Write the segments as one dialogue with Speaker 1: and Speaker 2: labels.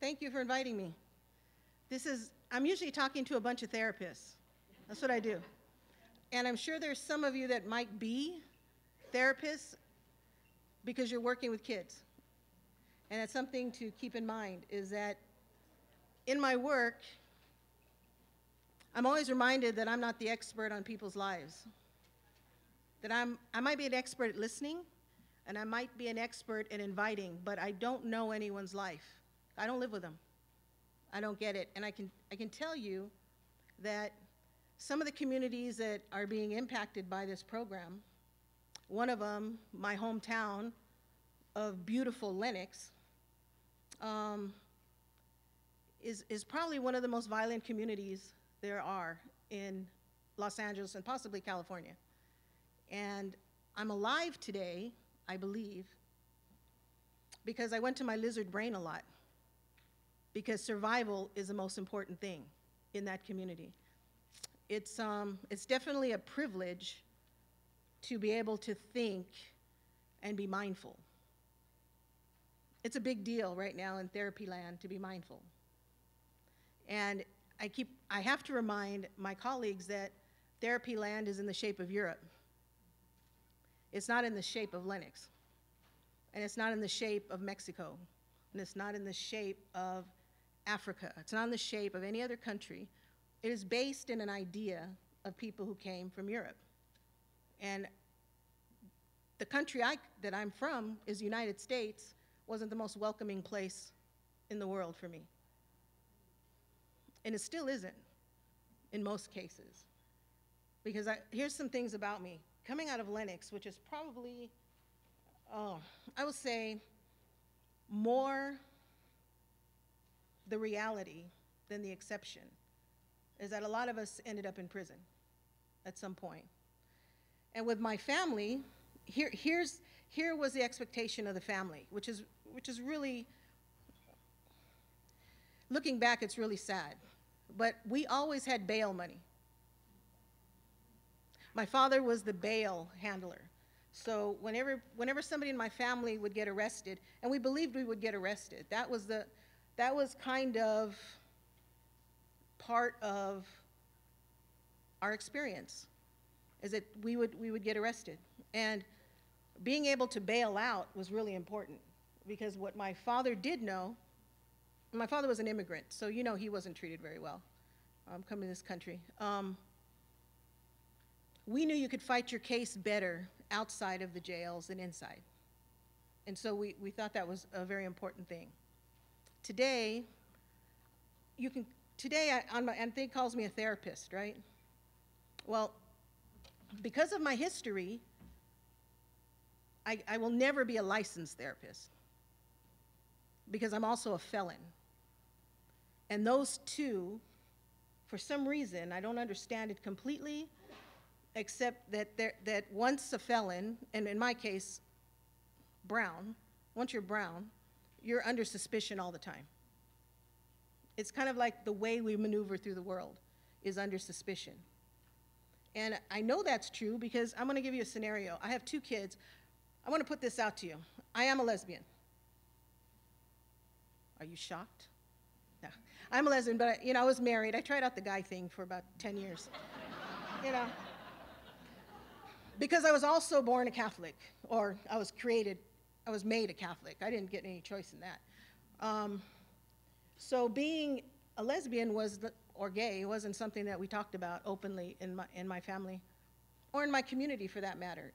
Speaker 1: Thank you for inviting me. I'm usually talking to a bunch of therapists. That's what I do. And I'm sure there's some of you that might be therapists because you're working with kids. And that's something to keep in mind, is that in my work, I'm always reminded that I'm not the expert on people's lives. That I might be an expert at listening, and I might be an expert at inviting, but I don't know anyone's life. I don't live with them. I don't get it. And I can tell you that some of the communities that are being impacted by this program, one of them, my hometown of beautiful Lenox, is probably one of the most violent communities there are in Los Angeles and possibly California. And I'm alive today, I believe, because I went to my lizard brain a lot, because survival is the most important thing in that community. It's definitely a privilege to be able to think and be mindful. It's a big deal right now in therapy land to be mindful. And I have to remind my colleagues that therapy land is in the shape of Europe. It's not in the shape of Lenox. And it's not in the shape of Mexico. And it's not in the shape of Africa. It's not in the shape of any other country. It is based in an idea of people who came from Europe. And the country that I'm from is the United States, wasn't the most welcoming place in the world for me. And it still isn't in most cases. Because here's some things about me. Coming out of Lenox, which is probably, I would say, more the reality than the exception, is that a lot of us ended up in prison at some point. And with my family, here was the expectation of the family, which is really, looking back, it's really sad. But we always had bail money. My father was the bail handler. So whenever somebody in my family would get arrested, and we believed we would get arrested, that was kind of part of our experience, is that we would get arrested. And being able to bail out was really important, because what my father did know, my father was an immigrant, so you know he wasn't treated very well coming to this country. We knew you could fight your case better outside of the jails than inside. And so we thought that was a very important thing. Today, and they calls me a therapist, right? Well, because of my history, I will never be a licensed therapist, because I'm also a felon. And those two, for some reason, I don't understand it completely, except that once a felon, and in my case, brown, once you're brown, you're under suspicion all the time. It's kind of like the way we maneuver through the world is under suspicion. And I know that's true because I'm going to give you a scenario. I have 2 kids. I want to put this out to you. I am a lesbian. Are you shocked? No. I'm a lesbian, but I was married. I tried out the guy thing for about 10 years. Because I was also born a Catholic, or I was made a Catholic. I didn't get any choice in that. So being a lesbian or gay wasn't something that we talked about openly in my family, or in my community for that matter,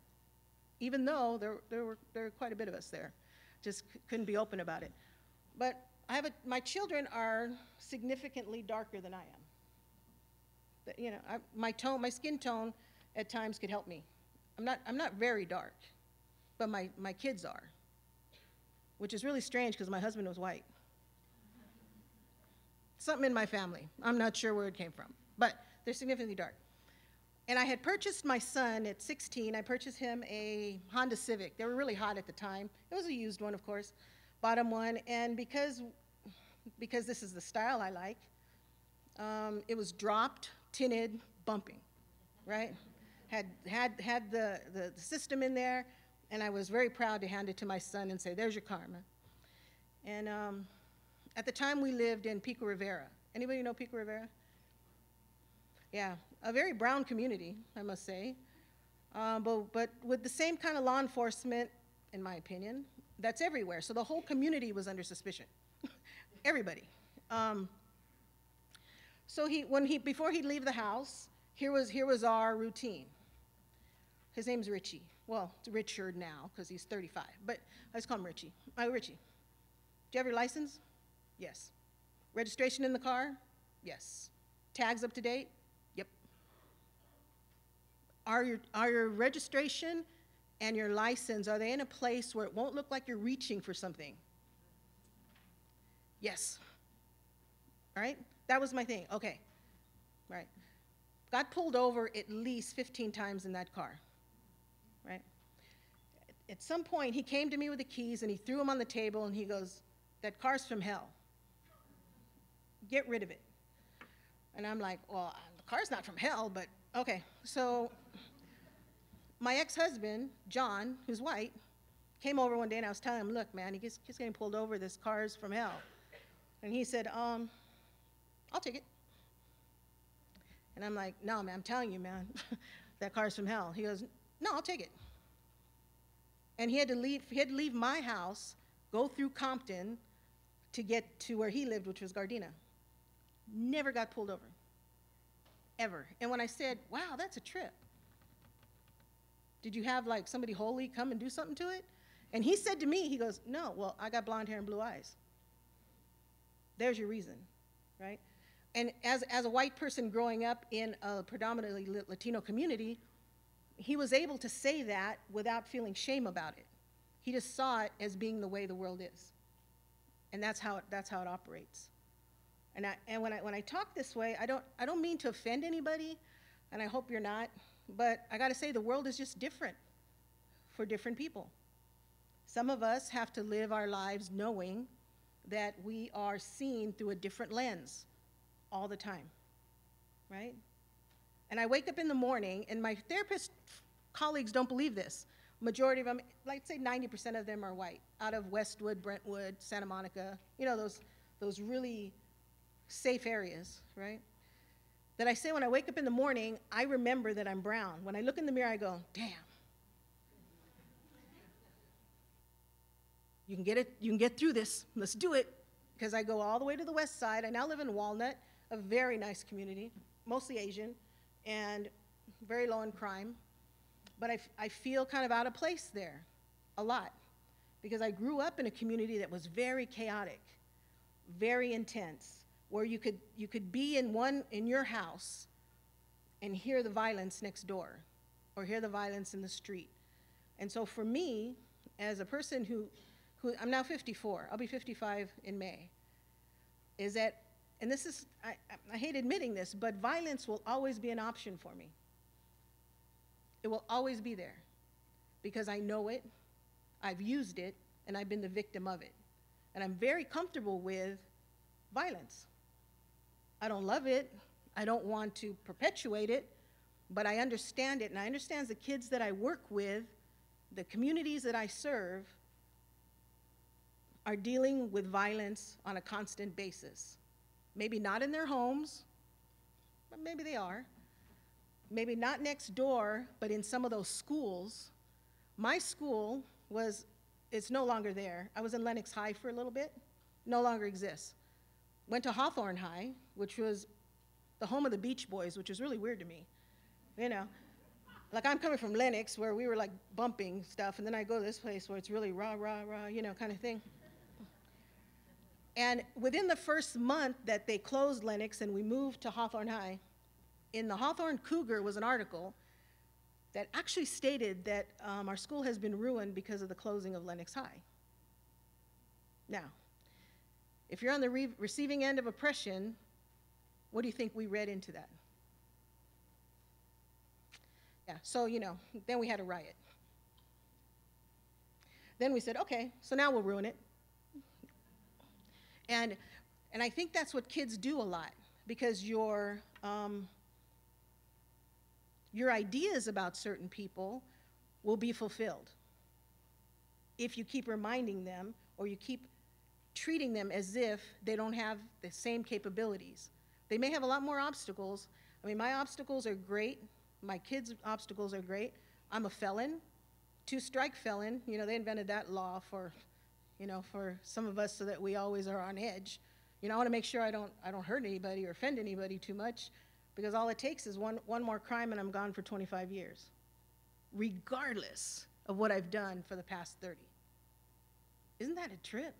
Speaker 1: even though there were quite a bit of us there. Just couldn't be open about it. But my children are significantly darker than I am. My skin tone at times could help me. I'm not very dark, but my kids are, which is really strange because my husband was white. Something in my family. I'm not sure where it came from, but they're significantly dark. And I had purchased my son at 16. I purchased him a Honda Civic. They were really hot at the time. It was a used one, of course. Bought him one, and because this is the style I like, it was dropped, tinted, bumping, right? Had the system in there, and I was very proud to hand it to my son and say, "There's your karma." And At the time, we lived in Pico Rivera. Anybody know Pico Rivera? Yeah, a very brown community, I must say. But with the same kind of law enforcement, in my opinion, that's everywhere. So the whole community was under suspicion. Everybody. So before he'd leave the house, here was our routine. His name's Richie. Well, it's Richard now because he's 35, but I just call him Richie. Richie, do you have your license? Yes. Registration in the car? Yes. Tags up to date? Yep. Are your registration and your license, are they in a place where it won't look like you're reaching for something? Yes. All right? That was my thing. Okay. Right. Got pulled over at least 15 times in that car. Right? At some point, he came to me with the keys, and he threw them on the table, and he goes, "That car's from hell. Get rid of it." And I'm like, well, the car's not from hell, but okay. So my ex-husband, John, who's white, came over one day, and I was telling him, "Look, man, he's getting pulled over. This car's from hell." And he said, "I'll take it." And I'm like, "No, man, I'm telling you, man, that car's from hell." He goes, "No, I'll take it." And he had to leave my house, go through Compton to get to where he lived, which was Gardena. Never got pulled over, ever. And when I said, "Wow, that's a trip. Did you have like somebody holy come and do something to it?" And he said to me, he goes, "No, well, I got blonde hair and blue eyes." There's your reason, right? And as a white person growing up in a predominantly Latino community, he was able to say that without feeling shame about it. He just saw it as being the way the world is. And that's how it operates. And when I talk this way, I don't mean to offend anybody, and I hope you're not, but I gotta say the world is just different for different people. Some of us have to live our lives knowing that we are seen through a different lens all the time, right? And I wake up in the morning, and my therapist colleagues don't believe this. Majority of them, like say 90% of them are white, out of Westwood, Brentwood, Santa Monica, you know, those really safe areas, right? That I say when I wake up in the morning, I remember that I'm brown. When I look in the mirror, I go, damn. You can get it, you can get through this, let's do it. Because I go all the way to the west side. I now live in Walnut, a very nice community, mostly Asian, and very low in crime. But I feel kind of out of place there, a lot. Because I grew up in a community that was very chaotic, very intense, where you could be in your house and hear the violence next door, or hear the violence in the street. And so for me, as a person who I'm now 54, I'll be 55 in May, is that, and this is, I hate admitting this, but violence will always be an option for me. It will always be there, because I know it, I've used it, and I've been the victim of it. And I'm very comfortable with violence. I don't love it, I don't want to perpetuate it, but I understand it, and I understand the kids that I work with, the communities that I serve, are dealing with violence on a constant basis. Maybe not in their homes, but maybe they are. Maybe not next door, but in some of those schools. My school it's no longer there. I was in Lenox High for a little bit, no longer exists. Went to Hawthorne High, which was the home of the Beach Boys, which was really weird to me, you know. Like, I'm coming from Lenox, where we were like bumping stuff, and then I go to this place where it's really rah, rah, rah, you know, kind of thing. And within the first month that they closed Lenox and we moved to Hawthorne High, in the Hawthorne Cougar was an article that actually stated that our school has been ruined because of the closing of Lenox High. Now, if you're on the receiving end of oppression, what do you think we read into that? Yeah, so, you know, then we had a riot. Then we said, okay, so now we'll ruin it. And I think that's what kids do a lot, because your ideas about certain people will be fulfilled if you keep reminding them, or you keep treating them as if they don't have the same capabilities. They may have a lot more obstacles. I mean, my obstacles are great. My kids' obstacles are great. I'm a felon, 2-strike felon. You know, they invented that law for, you know, for some of us so that we always are on edge. You know, I want to make sure I don't hurt anybody or offend anybody too much, because all it takes is one more crime and I'm gone for 25 years, regardless of what I've done for the past 30. Isn't that a trip?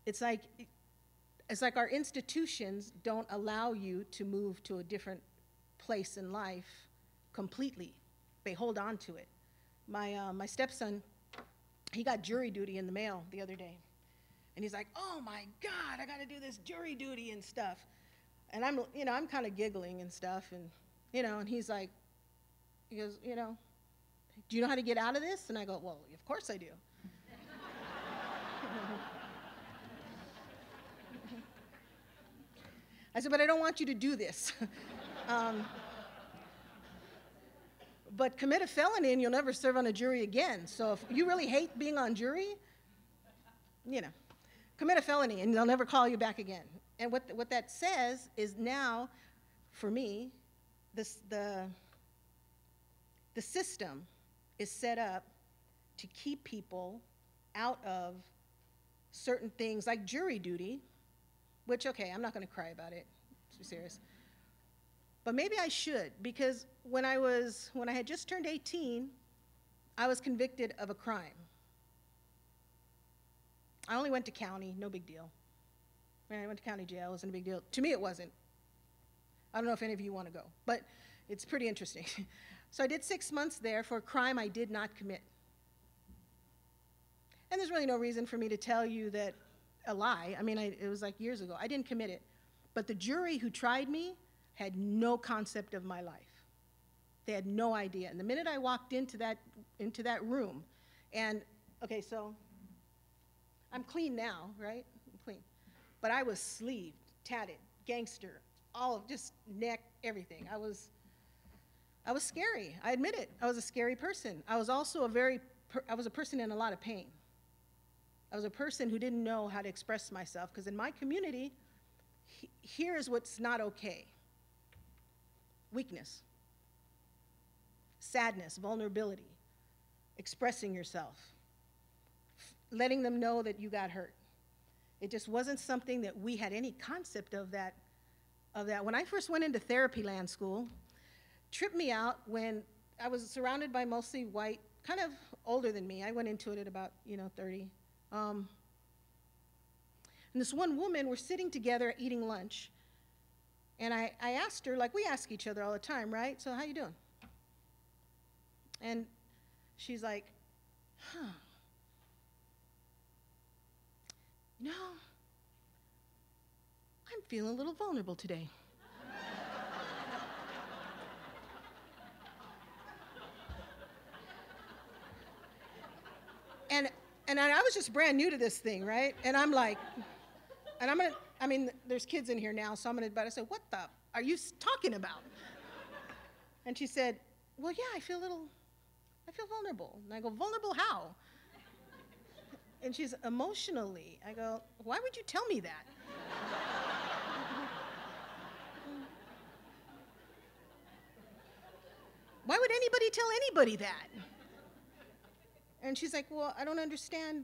Speaker 1: It's like our institutions don't allow you to move to a different place in life completely. They hold on to it. My stepson, he got jury duty in the mail the other day. And he's like, oh my God, I gotta do this jury duty and stuff. And I'm kind of giggling and stuff, and, and he's like, he goes, do you know how to get out of this? And I go, well, of course I do. I said, but I don't want you to do this. But commit a felony and you'll never serve on a jury again. So if you really hate being on jury, commit a felony and they'll never call you back again. And what that says is now, for me, the system is set up to keep people out of certain things like jury duty, which, okay, I'm not going to cry about it, to be serious. But maybe I should, because when I had just turned 18, I was convicted of a crime. I only went to county, no big deal. When I went to county jail, it wasn't a big deal. To me, it wasn't. I don't know if any of you want to go, but it's pretty interesting. So I did 6 months there for a crime I did not commit. And there's really no reason for me to tell you that a lie. I mean, it was like years ago. I didn't commit it. But the jury who tried me had no concept of my life. They had no idea. And the minute I walked into that room, and, okay, so I'm clean now, right? I'm clean. But I was sleeved, tatted, gangster, all of just neck, everything. I was scary. I admit it. I was a scary person. I was also I was a person in a lot of pain. I was a person who didn't know how to express myself, because in my community, here's what's not okay. Weakness, sadness, vulnerability, expressing yourself, letting them know that you got hurt. It just wasn't something that we had any concept of that. When I first went into therapy land school, tripped me out when I was surrounded by mostly white, kind of older than me. I went into it at about, 30. And this one woman, we're sitting together eating lunch, and I asked her, like we ask each other all the time, right? So how you doing? And she's like, I'm feeling a little vulnerable today. And I was just brand new to this thing, right? And I'm like, there's kids in here now, so but I said, what the are you talking about? And she said, well, yeah, I feel vulnerable. And I go, vulnerable how? And she's emotionally. I go, why would you tell me that? Why would anybody tell anybody that? And she's like, well, I don't understand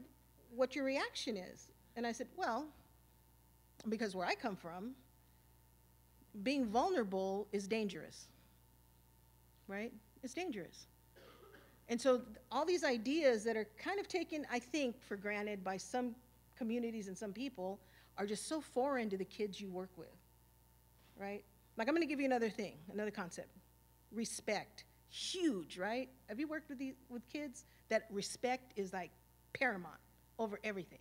Speaker 1: what your reaction is. And I said, well, because where I come from, being vulnerable is dangerous, right? It's dangerous. And so all these ideas that are kind of taken, I think, for granted by some communities and some people are just so foreign to the kids you work with, right? Like, I'm going to give you another concept. Respect. Huge, right? Have you worked with kids? That respect is like paramount over everything.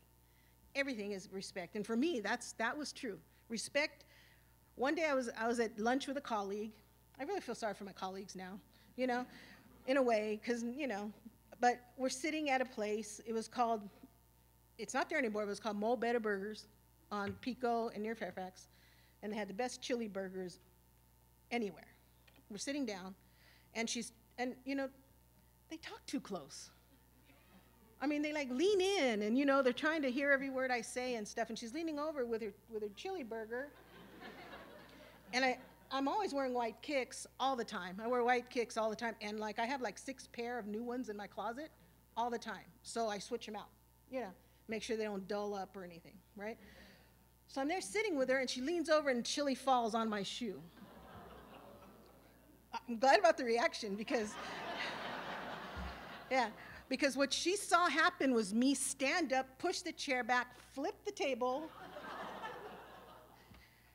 Speaker 1: Everything is respect. And for me, that was true. Respect. One day I was at lunch with a colleague. I really feel sorry for my colleagues now, in a way, because, but we're sitting at a place. It's not there anymore. It was called Mo Better Burgers on Pico and near Fairfax. And they had the best chili burgers anywhere. We're sitting down, and they talk too close. I mean, they like lean in and, you know, they're trying to hear every word I say and stuff. And she's leaning over with her chili burger. And I'm always wearing white kicks all the time. I wear white kicks all the time. And like I have like 6 pair of new ones in my closet all the time. So I switch them out, you know, make sure they don't dull up or anything, right? So I'm there sitting with her and she leans over and chili falls on my shoe. I'm glad about the reaction because, yeah, because what she saw happen was me stand up, push the chair back, flip the table,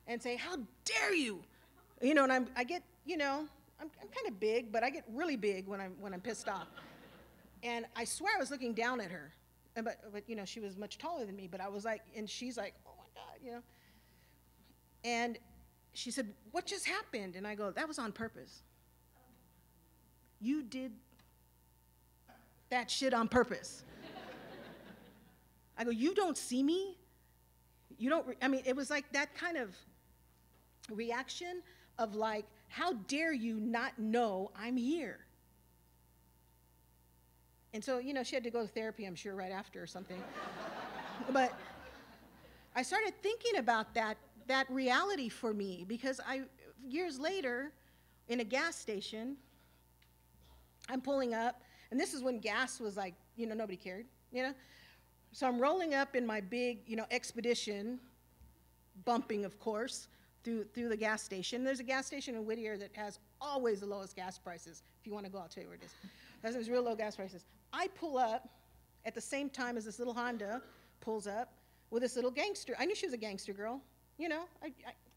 Speaker 1: and say, "How dare you?" You know, and I get, you know, I'm kind of big, but I get really big when I'm pissed off. And I swear I was looking down at her, but you know, she was much taller than me. But I was like, and she's like, "Oh my God," you know. And she said, "What just happened?" And I go, "That was on purpose. You did that shit on purpose." I go, "You don't see me? You don't," I mean, it was like that kind of reaction of like, how dare you not know I'm here? And so, you know, she had to go to therapy, I'm sure, right after or something. But I started thinking about that reality for me because years later, in a gas station, I'm pulling up, and this is when gas was like, you know, nobody cared, you know? So I'm rolling up in my big, you know, Expedition, bumping, of course, through the gas station. There's a gas station in Whittier that has always the lowest gas prices. If you want to go, I'll tell you where it is. There's real low gas prices. I pull up at the same time as this little Honda pulls up with this little gangster. I knew she was a gangster girl, you know.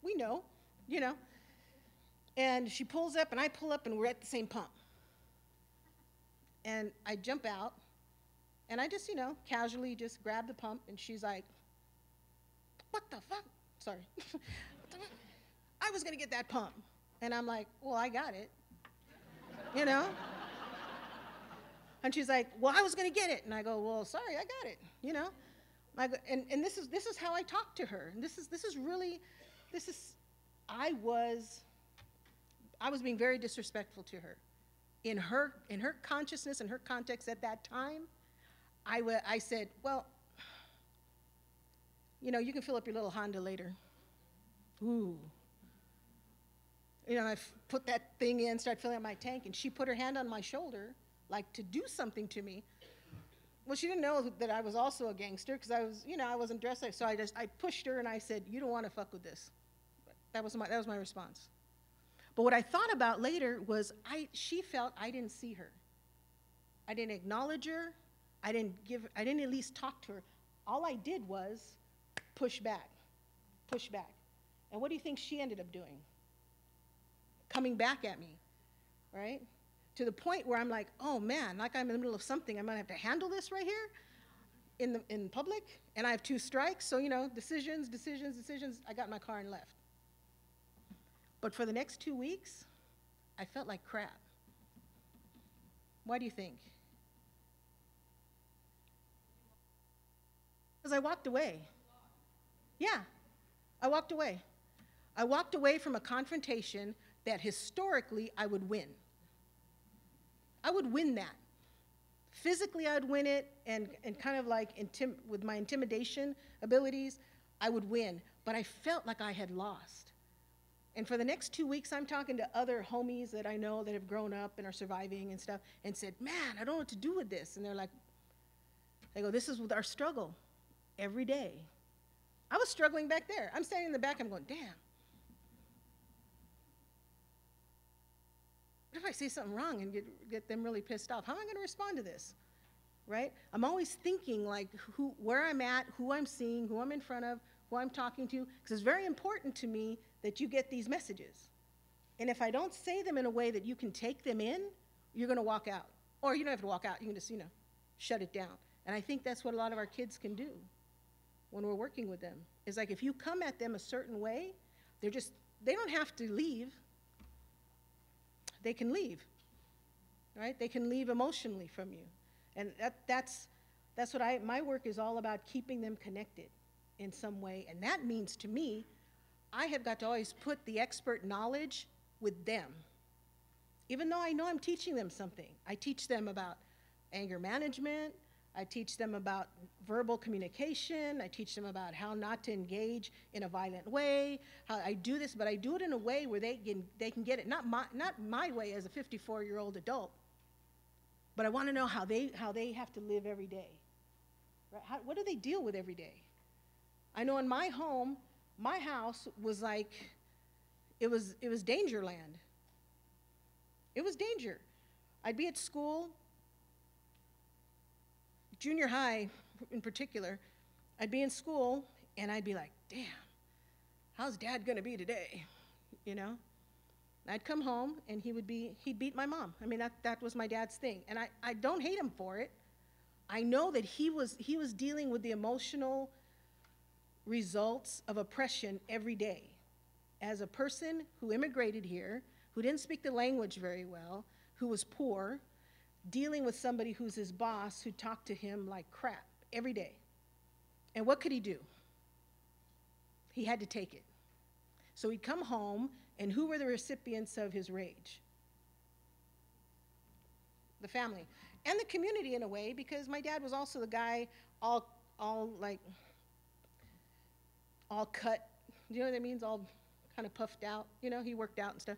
Speaker 1: We know, you know. And she pulls up, and I pull up, and we're at the same pump. And I jump out, and I just, you know, casually just grab the pump, and she's like, "What the fuck?" Sorry. "I was going to get that pump." And I'm like, "Well, I got it," you know? And she's like, "Well, I was going to get it." And I go, "Well, sorry, I got it," you know? And this is how I talk to her. And I was being very disrespectful to her. In her consciousness, in her context at that time, I said, "Well, you know, you can fill up your little Honda later." Ooh. You know, I put that thing in, started filling up my tank, and she put her hand on my shoulder, like to do something to me. Well, she didn't know that I was also a gangster, because I was, you know, I wasn't dressed like, so I pushed her and I said, "You don't want to fuck with this." That was my response. But what I thought about later was she felt I didn't see her. I didn't acknowledge her. I didn't at least talk to her. All I did was push back. And what do you think she ended up doing? Coming back at me, right? To the point where I'm like, "Oh man, like I'm in the middle of something. I'm gonna have to handle this right here in public, and I have 2 strikes, so you know, decisions. I got in my car and left. But for the next 2 weeks, I felt like crap. Why do you think? Because I walked away. Yeah, I walked away. I walked away from a confrontation that historically I would win. I would win that. Physically, I'd win it, and kind of like with my intimidation abilities, I would win. But I felt like I had lost. And for the next 2 weeks, I'm talking to other homies that I know that have grown up and are surviving and stuff, and said, "Man, I don't know what to do with this." And they're like, they go, "This is our struggle every day." I was struggling back there. I'm standing in the back, I'm going, "Damn. What if I say something wrong and get them really pissed off? How am I going to respond to this?" Right? I'm always thinking like where I'm at, who I'm seeing, who I'm in front of, who I'm talking to, because it's very important to me that you get these messages. And if I don't say them in a way that you can take them in, you're going to walk out. Or you don't have to walk out. You can just, you know, shut it down. And I think that's what a lot of our kids can do when we're working with them. It's like if you come at them a certain way, they don't have to leave. They can leave, right? They can leave emotionally from you. And that's what my work is all about, keeping them connected in some way. And that means to me, I have got to always put the expert knowledge with them. Even though I know I'm teaching them something. I teach them about anger management. I teach them about verbal communication. I teach them about how not to engage in a violent way. How I do this, but I do it in a way where they can get it. Not my way as a 54-year-old adult, but I want to know how they have to live every day. Right? What do they deal with every day? I know in my home, my house was like, it was danger land. It was danger. I'd be at school, junior high in particular. I'd be in school and I'd be like, damn, how's Dad gonna be today? You know? I'd come home and he'd beat my mom. I mean, that was my dad's thing. And I don't hate him for it. I know that he was dealing with the emotional results of oppression every day. As a person who immigrated here, who didn't speak the language very well, who was poor, dealing with somebody who's his boss who talked to him like crap every day. And what could he do? He had to take it. So he'd come home, and who were the recipients of his rage? The family. And the community in a way, because my dad was also the guy all cut, you know what that means? All kind of puffed out, you know, he worked out and stuff,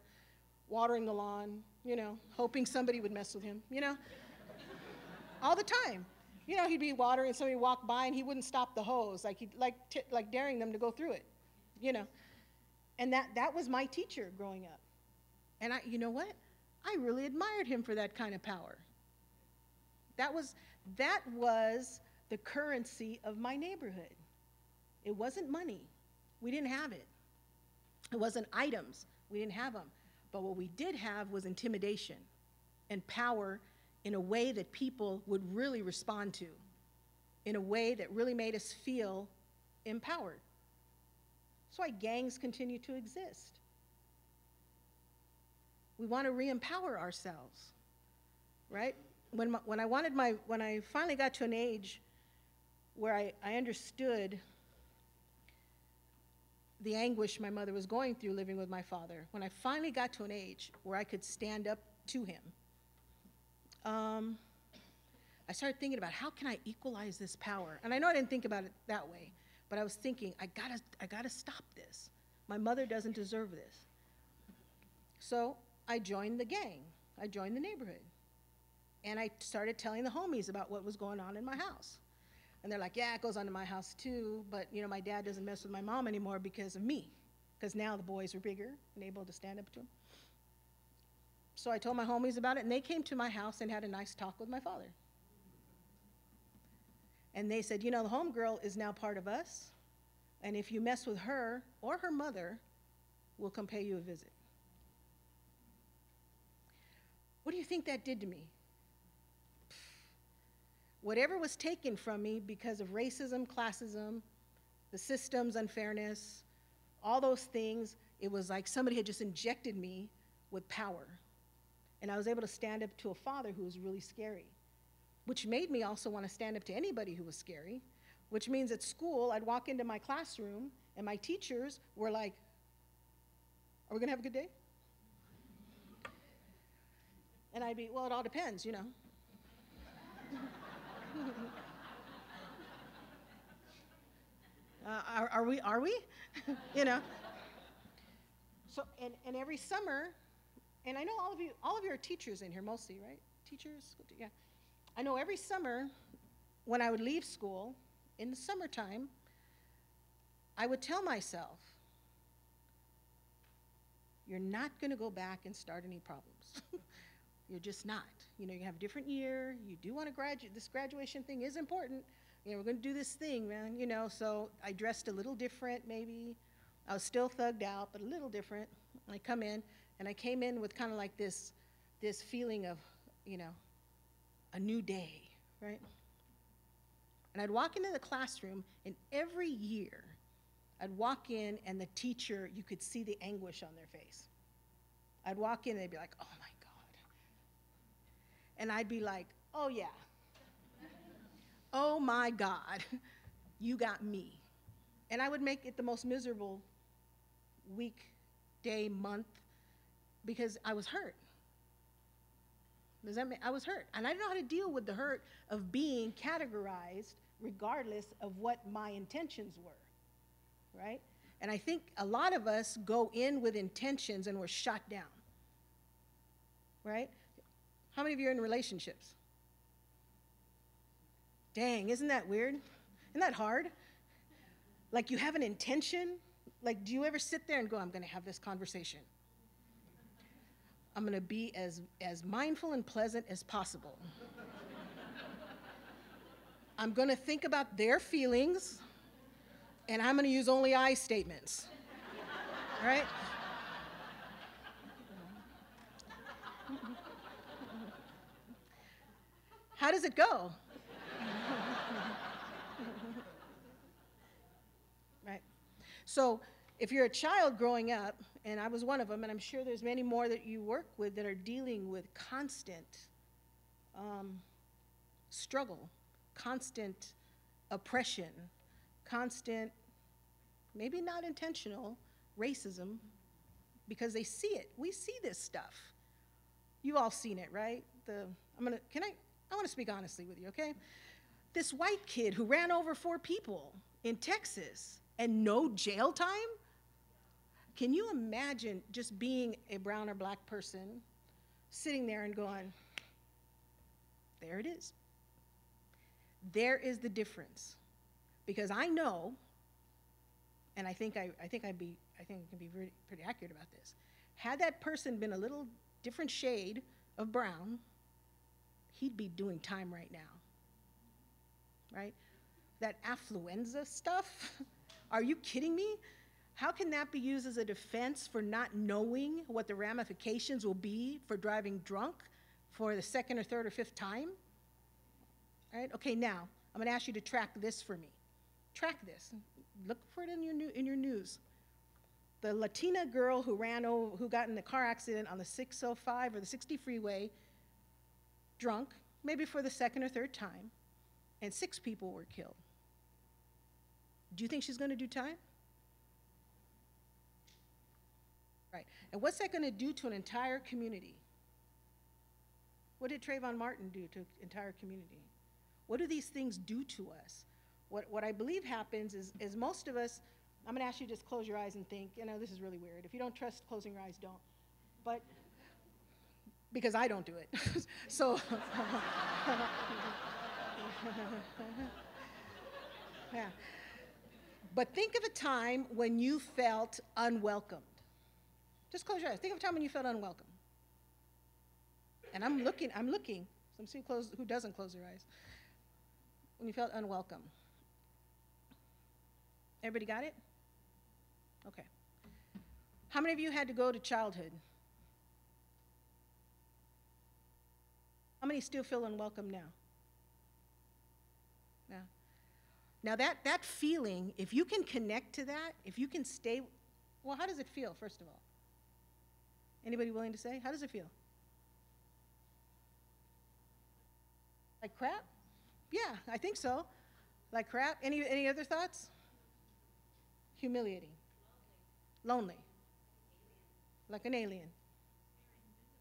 Speaker 1: watering the lawn, you know, hoping somebody would mess with him, you know, all the time. You know, he'd be watering and somebody walked by and he wouldn't stop the hose, like daring them to go through it, you know. And that was my teacher growing up. And you know what? I really admired him for that kind of power. That was the currency of my neighborhood. It wasn't money. We didn't have it. It wasn't items. We didn't have them. But what we did have was intimidation and power in a way that people would really respond to, in a way that really made us feel empowered. That's why gangs continue to exist. We want to re-empower ourselves, right? When I finally got to an age where I understood the anguish my mother was going through living with my father, when I finally got to an age where I could stand up to him, I started thinking about how can I equalize this power? And I know I didn't think about it that way, but I was thinking, I gotta stop this. My mother doesn't deserve this. So I joined the gang. I joined the neighborhood. And I started telling the homies about what was going on in my house. And they're like, yeah, it goes on in my house too, but you know, my dad doesn't mess with my mom anymore because of me, because now the boys are bigger and able to stand up to him. So I told my homies about it, and they came to my house and had a nice talk with my father. And they said, you know, the homegirl is now part of us, and if you mess with her or her mother, we'll come pay you a visit. What do you think that did to me? Whatever was taken from me because of racism, classism, the system's unfairness, all those things, it was like somebody had just injected me with power. And I was able to stand up to a father who was really scary, which made me also want to stand up to anybody who was scary, which means at school, I'd walk into my classroom and my teachers were like, are we gonna have a good day? And I'd be, well, it all depends, you know. Are we? You know. So and every summer, and I know all of you are teachers in here mostly, right? Teachers, yeah. I know every summer, when I would leave school in the summertime, I would tell myself, you're not going to go back and start any problems. You're just not. You know, you have a different year. You do want to graduate. This graduation thing is important. You know, we're going to do this thing, man. You know, so I dressed a little different, maybe. I was still thugged out, but a little different. And I come in, and I came in with kind of like this feeling of, you know, a new day, right? And I'd walk into the classroom, and every year, I'd walk in, and the teacher, you could see the anguish on their face. I'd walk in, and they'd be like, oh, my God. And I'd be like, oh, yeah. Oh, my God, you got me. And I would make it the most miserable week, day, month, because I was hurt. Does that I was hurt. And I didn't know how to deal with the hurt of being categorized regardless of what my intentions were, right? And I think a lot of us go in with intentions and we're shot down, right? How many of you are in relationships? Dang, isn't that weird? Isn't that hard? Like you have an intention. Like, do you ever sit there and go, I'm going to have this conversation. I'm going to be as mindful and pleasant as possible. I'm going to think about their feelings, and I'm going to use only I statements, right? How does it go? Right? So if you're a child growing up, and I was one of them, and I'm sure there's many more that you work with that are dealing with constant struggle, constant oppression, constant, maybe not intentional, racism, because they see it. We see this stuff. You've all seen it, right? I want to speak honestly with you, okay? This white kid who ran over 4 people in Texas and no jail time? Can you imagine just being a brown or black person sitting there and going, there it is. There is the difference. Because I know, and I think I can be pretty accurate about this. Had that person been a little different shade of brown, he'd be doing time right now. Right? That affluenza stuff, are you kidding me? How can that be used as a defense for not knowing what the ramifications will be for driving drunk for the 2nd or 3rd or 5th time? Right? Okay, now, I'm going to ask you to track this for me. Track this. Look for it in your news. The Latina girl who got in the car accident on the 605 or the 60 freeway, drunk, maybe for the 2nd or 3rd time, and 6 people were killed. Do you think she's going to do time? Right. And what's that going to do to an entire community? What did Trayvon Martin do to an entire community? What do these things do to us? What I believe happens is most of us, I'm going to ask you to just close your eyes and think, this is really weird. If you don't trust closing your eyes, don't. But, because I don't do it. So, yeah. But think of a time when you felt unwelcomed. Just close your eyes. Think of a time when you felt unwelcome. And I'm looking. So I'm seeing who doesn't close their eyes. When you felt unwelcome. Everybody got it? Okay. How many of you had to go to childhood? How many still feel unwelcome now? Yeah. Now that feeling, if you can connect to that, if you can stay, well, how does it feel, first of all? Anybody willing to say? How does it feel? Like crap? Yeah, I think so. Like crap? Any other thoughts? Humiliating. Lonely. Like an alien.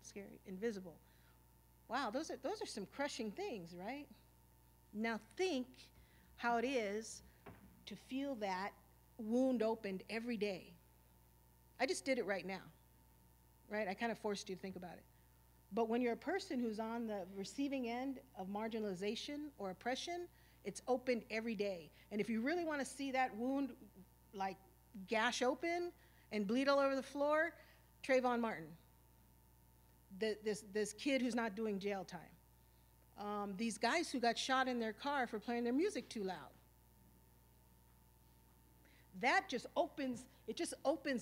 Speaker 1: Scary. Invisible. Wow, those are some crushing things, right? Now think how it is to feel that wound opened every day. I just did it right now, right? I kind of forced you to think about it. But when you're a person who's on the receiving end of marginalization or oppression, it's opened every day. And if you really want to see that wound like gash open and bleed all over the floor, Trayvon Martin, this kid who's not doing jail time. These guys who got shot in their car for playing their music too loud. That just opens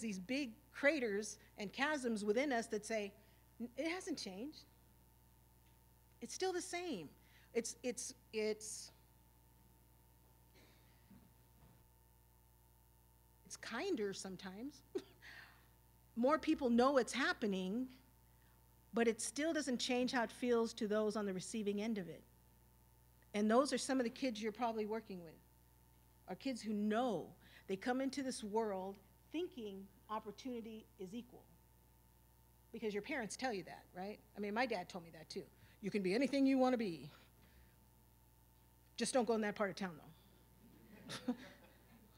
Speaker 1: these big craters and chasms within us that say, it hasn't changed. It's still the same. It's kinder sometimes. More people know it's happening, but it still doesn't change how it feels to those on the receiving end of it. And those are some of the kids you're probably working with, are kids who know. They come into this world thinking opportunity is equal. Because your parents tell you that, right? I mean, my dad told me that too. You can be anything you want to be. Just don't go in that part of town, though.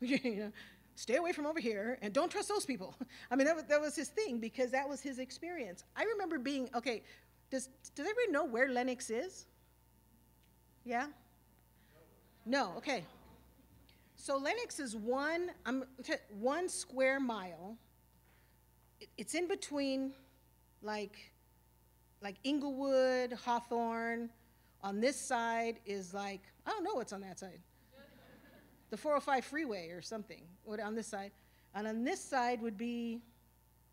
Speaker 1: You know, stay away from over here, and don't trust those people. I mean, that was his thing, because that was his experience. I remember being, okay, does everybody know where Lenox is? Yeah? No, okay. So Lenox is one square mile. It's in between, like Inglewood, Hawthorne. On this side is like, I don't know what's on that side. The 405 freeway or something on this side. And on this side would be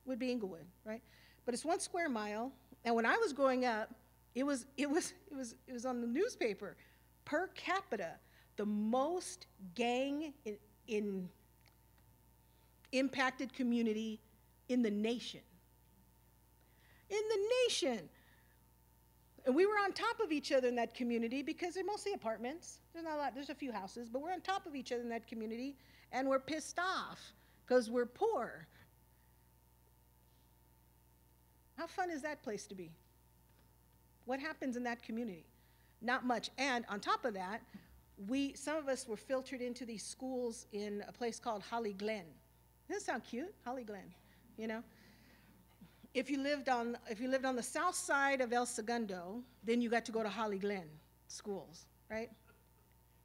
Speaker 1: Inglewood, right? But it's 1 square mile. And when I was growing up, it was on the newspaper. Per capita, the most gang in impacted community in the nation. In the nation. And we were on top of each other in that community because they're mostly apartments. There's not a lot, there's a few houses, but we're on top of each other in that community, and we're pissed off because we're poor. How fun is that place to be? What happens in that community? Not much. And on top of that, some of us were filtered into these schools in a place called Holly Glen. Doesn't that sound cute? Holly Glen, you know? If you lived on the south side of El Segundo, then you got to go to Holly Glen schools, right?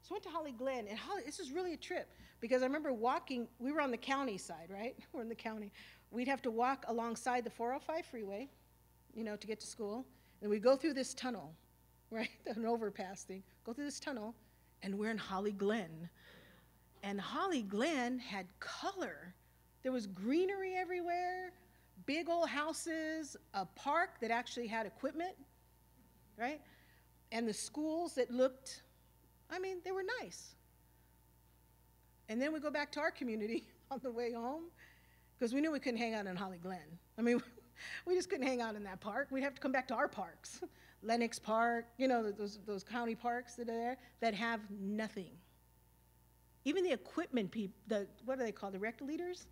Speaker 1: So I went to Holly Glen, and this was really a trip, because I remember walking. We were on the county side, right? We're in the county. We'd have to walk alongside the 405 freeway, you know, to get to school, and we'd go through this tunnel, right? An overpass thing. Go through this tunnel, and we're in Holly Glen, and Holly Glen had color. There was greenery everywhere. Big old houses, a park that actually had equipment, right? And the schools that looked, I mean, they were nice. And then we go back to our community on the way home, because we knew we couldn't hang out in Holly Glen. I mean, we just couldn't hang out in that park. We'd have to come back to our parks. Lenox Park, you know, those county parks that are there that have nothing. Even the equipment people, what are they called, the rec leaders?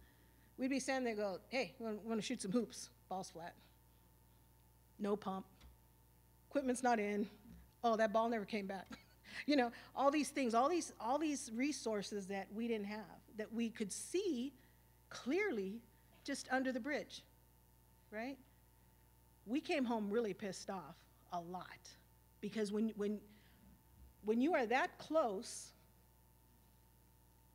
Speaker 1: We'd be standing there go, hey, we want to shoot some hoops. Ball's flat. No pump. Equipment's not in. Oh, that ball never came back. You know, all these things, all these resources that we didn't have, that we could see clearly just under the bridge, right? We came home really pissed off a lot, because when you are that close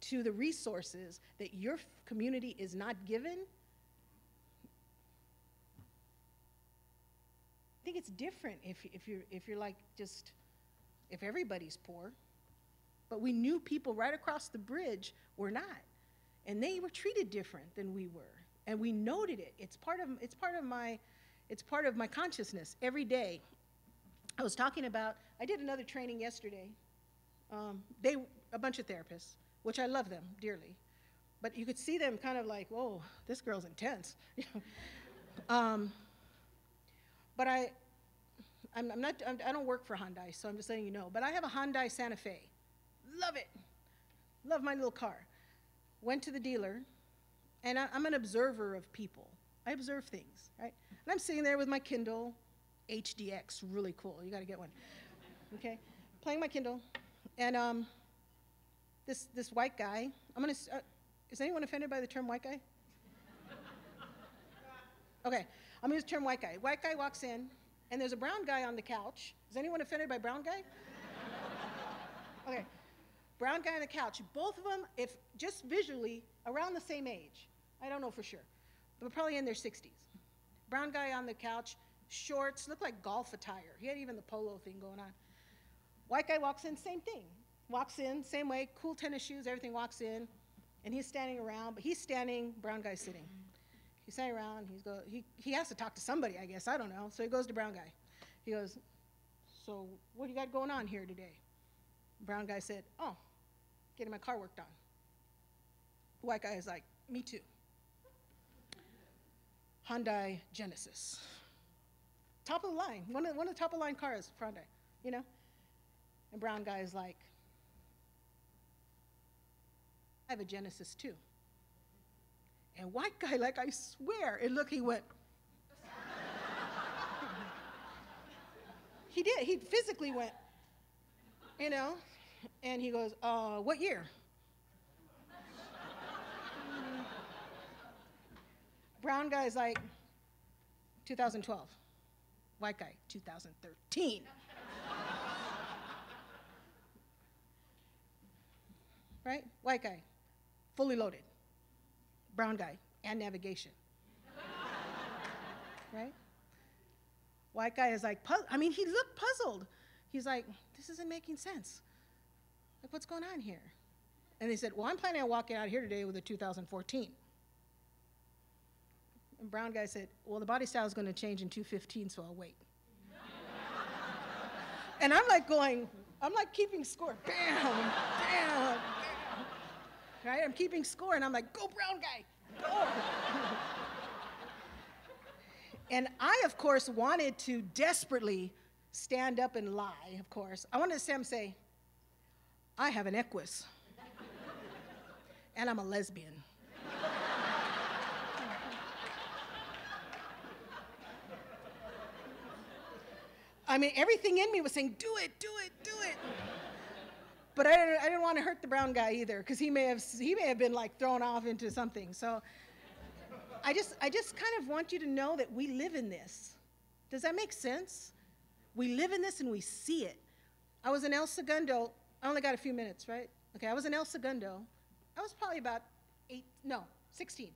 Speaker 1: to the resources that your community is not given, I think it's different if you're like just, if everybody's poor. But we knew people right across the bridge were not, and they were treated different than we were, and we noted it. It's part of my consciousness every day. I was talking about, I did another training yesterday. A bunch of therapists, which I love them dearly, but you could see them kind of like, whoa, this girl's intense. But I don't work for Hyundai, so I'm just letting you know. But I have a Hyundai Santa Fe. Love it. Love my little car. Went to the dealer, and I'm an observer of people. I observe things, right? And I'm sitting there with my Kindle, HDX, really cool. You got to get one. Okay, playing my Kindle, and this white guy. Is anyone offended by the term white guy? Okay, I'm gonna use the term white guy. White guy walks in, and there's a brown guy on the couch. Is anyone offended by brown guy? Okay, brown guy on the couch. Both of them, if just visually, around the same age. I don't know for sure, but probably in their 60s. Brown guy on the couch, shorts, looked like golf attire. He had even the polo thing going on. White guy walks in, same thing. Walks in, same way, cool tennis shoes, everything, walks in, and he's standing around, but he's standing, brown guy's sitting. He's standing around, he has to talk to somebody, I guess, I don't know. So he goes to brown guy. He goes, so what do you got going on here today? Brown guy said, oh, getting my car worked on. The white guy is like, me too. Hyundai Genesis. Top of the line, one of the top of the line cars for Hyundai, you know? And brown guy is like, I have a Genesis too. And white guy, like, I swear, and look, he went. He did. He physically went, you know, and he goes, what year? Brown guy's like, 2012. White guy, 2013. Right? White guy, fully loaded. Brown guy, and navigation. Right? White guy is like, I mean, he looked puzzled. He's like, this isn't making sense. Like, what's going on here? And they said, well, I'm planning on walking out here today with a 2014. And brown guy said, well, the body style is going to change in 215, so I'll wait. And I'm like going, I'm like keeping score. Bam, bam, bam. Right? I'm keeping score, and I'm like, go brown guy, go. And I, of course, wanted to desperately stand up and lie, of course. I wanted to stand and say, I have an equus, and I'm a lesbian. I mean, everything in me was saying, do it, do it, do it. But I didn't want to hurt the brown guy either, because he may have been like thrown off into something. So I just kind of want you to know that we live in this. Does that make sense? We live in this and we see it. I was in El Segundo. I only got a few minutes, right? Okay, I was in El Segundo. I was probably about 16.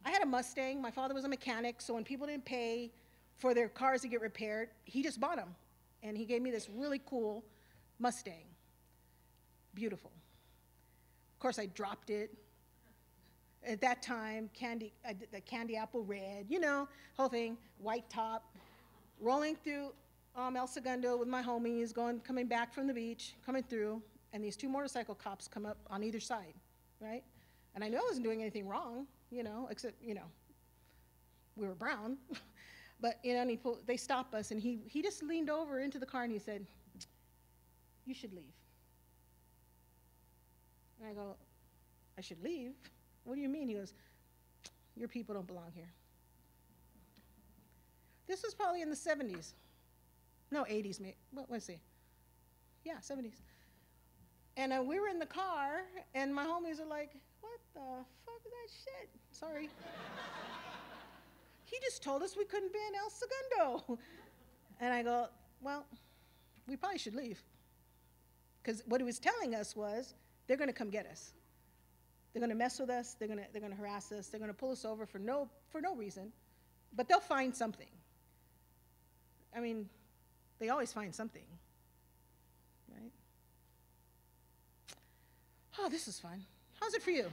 Speaker 1: I had a Mustang. My father was a mechanic, so when people didn't pay for their cars to get repaired, he just bought them. And he gave me this really cool Mustang. Beautiful. Of course, I dropped it. At that time, the candy apple red, you know, whole thing, white top, rolling through El Segundo with my homies, coming back from the beach, coming through, and these two motorcycle cops come up on either side, right? And I knew I wasn't doing anything wrong, you know, except, you know, we were brown. But, you know, and they stopped us, and he just leaned over into the car, and he said, you should leave. And I go, I should leave? What do you mean? He goes, your people don't belong here. This was probably in the 70s. No, 80s, maybe. Let's see. Yeah, 70s. And we were in the car, and my homies are like, what the fuck is that shit? Sorry. He just told us we couldn't be in El Segundo. And I go, well, we probably should leave. Because what he was telling us was, they're going to come get us. They're going to mess with us. They're going to harass us. They're going to pull us over for no reason. But they'll find something. I mean, they always find something, right? Oh, this is fun. How's it for you?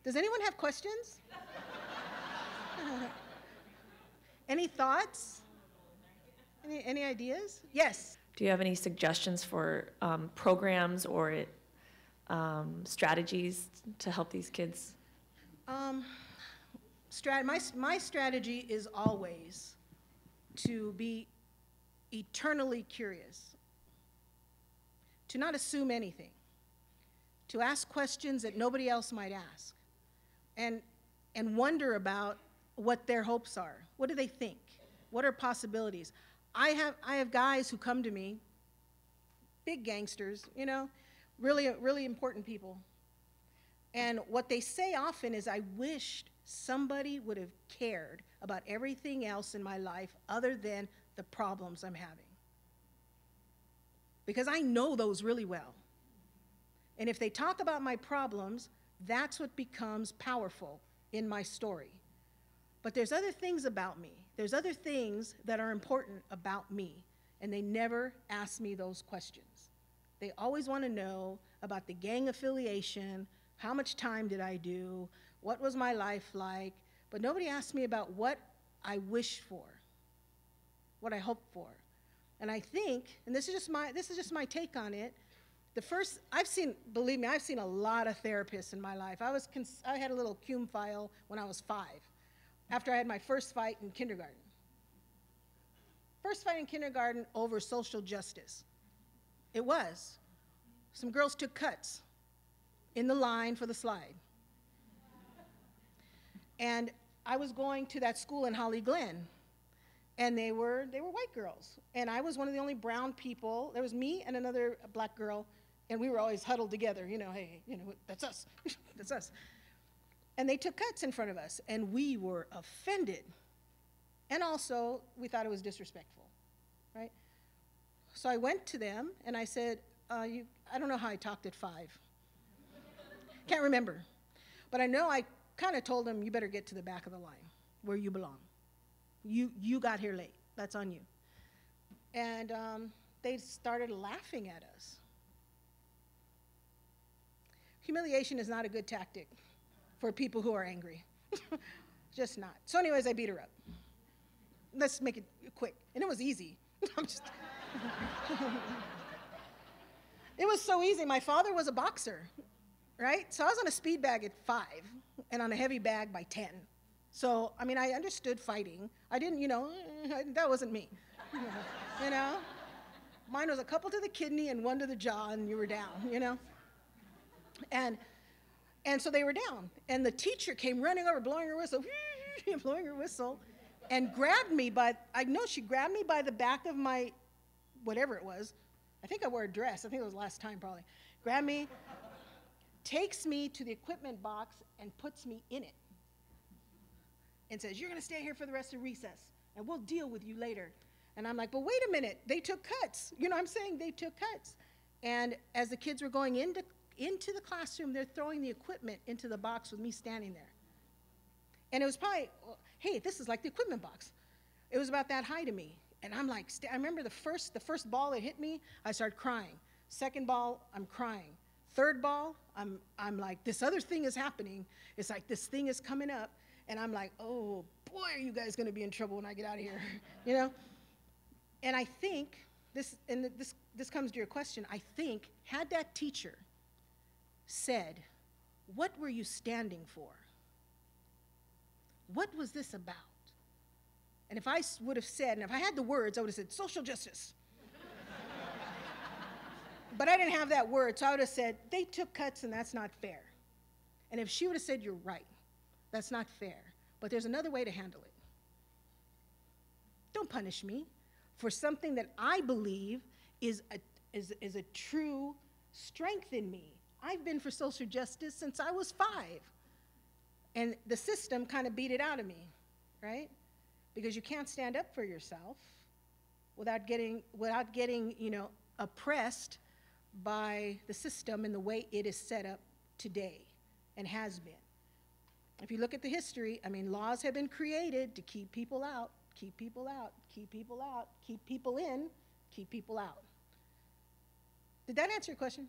Speaker 1: Does anyone have questions? Any thoughts? Any ideas? Yes.
Speaker 2: Do you have any suggestions for programs or strategies to help these kids?
Speaker 1: My strategy is always to be eternally curious, to not assume anything, to ask questions that nobody else might ask, and wonder about what their hopes are. What do they think? What are possibilities? I have guys who come to me, big gangsters, you know, really important people. And what they say often is, I wished somebody would have cared about everything else in my life other than the problems I'm having. Because I know those really well. And if they talk about my problems, that's what becomes powerful in my story. But there's other things about me. There's other things that are important about me, and they never ask me those questions. They always want to know about the gang affiliation, how much time did I do, what was my life like, but nobody asked me about what I wished for, what I hoped for. And I think, and this is just my take on it, believe me, I've seen a lot of therapists in my life. I had a little cum file when I was 5. After I had my first fight in kindergarten. First fight in kindergarten over social justice. It was. Some girls took cuts in the line for the slide. And I was going to that school in Holly Glen, and they were white girls, and I was one of the only brown people. There was me and another black girl, and we were always huddled together, you know, hey, you know, that's us, that's us. And they took cuts in front of us, and we were offended. And also, we thought it was disrespectful, right? So I went to them, and I said, I don't know how I talked at 5. Can't remember. But I know I kind of told them, you better get to the back of the line, where you belong. You got here late. That's on you. And they started laughing at us. Humiliation is not a good tactic for people who are angry. Just not. So anyways, I beat her up. Let's make it quick. And it was easy. It was so easy. My father was a boxer, right? So I was on a speed bag at 5 and on a heavy bag by 10. So, I mean, I understood fighting. I didn't, you know, that wasn't me. You know? Mine was a couple to the kidney and 1 to the jaw, and you were down, you know? And so they were down. And the teacher came running over, blowing her whistle, blowing her whistle, and grabbed me she grabbed me by the back of my, whatever it was. I think I wore a dress. I think it was the last time probably. Grabbed me, takes me to the equipment box, and puts me in it. And says, you're going to stay here for the rest of recess, and we'll deal with you later. And I'm like, but wait a minute, they took cuts. You know what I'm saying? They took cuts. And as the kids were going into the classroom, they're throwing the equipment into the box with me standing there. And it was probably, hey, this is like the equipment box. It was about that high to me. And I'm like, I remember the first ball that hit me, I started crying. Second ball, I'm crying. Third ball, I'm like, this other thing is happening. It's like this thing is coming up. And I'm like, oh, boy, are you guys going to be in trouble when I get out of here, you know? And I think, this comes to your question, I think, had that teacher said, what were you standing for? What was this about? And if I would have said, and if I had the words, I would have said, social justice. But I didn't have that word, so I would have said, they took cuts and that's not fair. And if she would have said, you're right, that's not fair, but there's another way to handle it. Don't punish me for something that I believe is a true strength in me. I've been for social justice since I was 5. And the system kind of beat it out of me, right? Because you can't stand up for yourself without getting, you know, oppressed by the system in the way it is set up today and has been. If you look at the history, I mean, laws have been created to keep people out, keep people out, keep people out, keep people in, keep people out. Did that answer your question?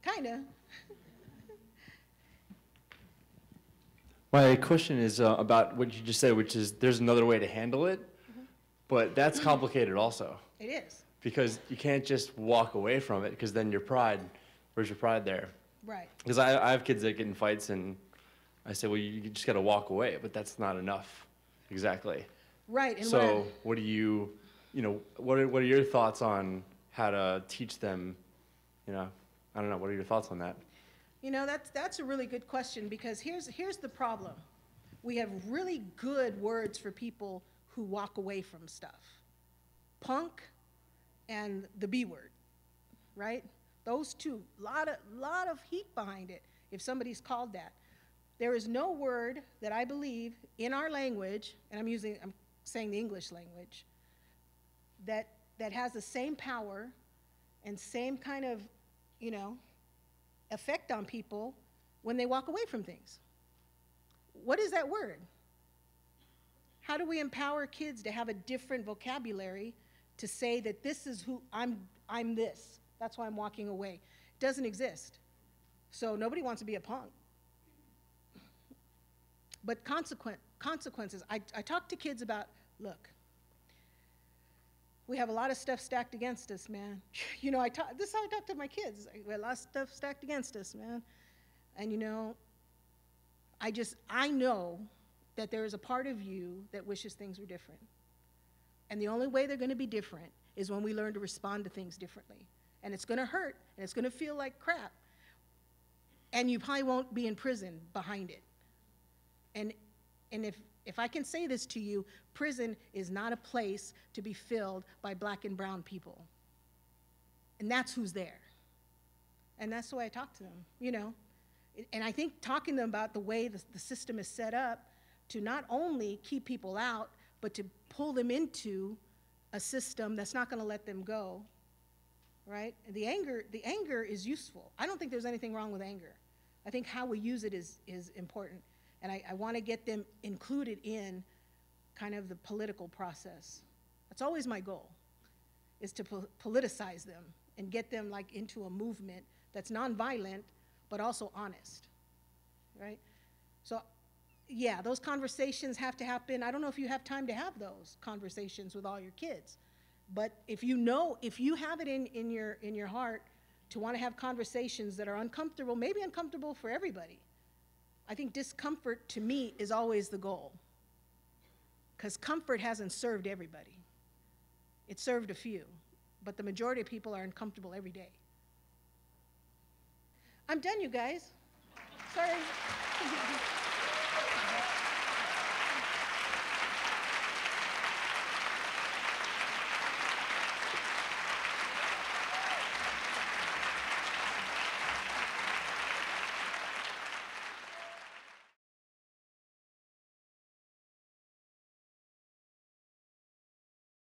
Speaker 1: Kinda.
Speaker 3: My question is about what you just said, which is there's another way to handle it, but that's complicated also.
Speaker 1: It is.
Speaker 3: Because you can't just walk away from it, because then your pride, where's your pride there?
Speaker 1: Right.
Speaker 3: Because I have kids that get in fights, and I say, well, you just got to walk away, but that's not enough, exactly.
Speaker 1: Right. And
Speaker 3: so what do you know, what are your thoughts on how to teach them, you know, I don't know, what are your thoughts on that?
Speaker 1: You know, that's a really good question, because here's the problem. We have really good words for people who walk away from stuff. Punk and the B word, right? Those two, lot of heat behind it if somebody's called that. There is no word that I believe in our language, and I'm saying the English language, that has the same power and same kind of, you know, effect on people when they walk away from things. What is that word? How do we empower kids to have a different vocabulary to say that this is who I'm this, that's why I'm walking away? It doesn't exist. So nobody wants to be a punk. But consequences, I talk to kids about, look, we have a lot of stuff stacked against us, man. You know, this is how I talk to my kids. We have a lot of stuff stacked against us, man. And you know, I know that there is a part of you that wishes things were different. And the only way they're going to be different is when we learn to respond to things differently. And it's going to hurt, and it's going to feel like crap. And you probably won't be in prison behind it. And And if I can say this to you, prison is not a place to be filled by black and brown people. And that's who's there. And that's the way I talk to them, you know. And I think talking to them about the way the system is set up to not only keep people out, but to pull them into a system that's not going to let them go, right? And the anger is useful. I don't think there's anything wrong with anger. I think how we use it is important. And I want to get them included in kind of the political process. That's always my goal, is to politicize them and get them like into a movement that's nonviolent, but also honest, right? So, yeah, those conversations have to happen. I don't know if you have time to have those conversations with all your kids, but if you have it in your heart to want to have conversations that are uncomfortable, maybe uncomfortable for everybody. I think discomfort, to me, is always the goal, because comfort hasn't served everybody. It served a few, but the majority of people are uncomfortable every day. I'm done, you guys. Sorry.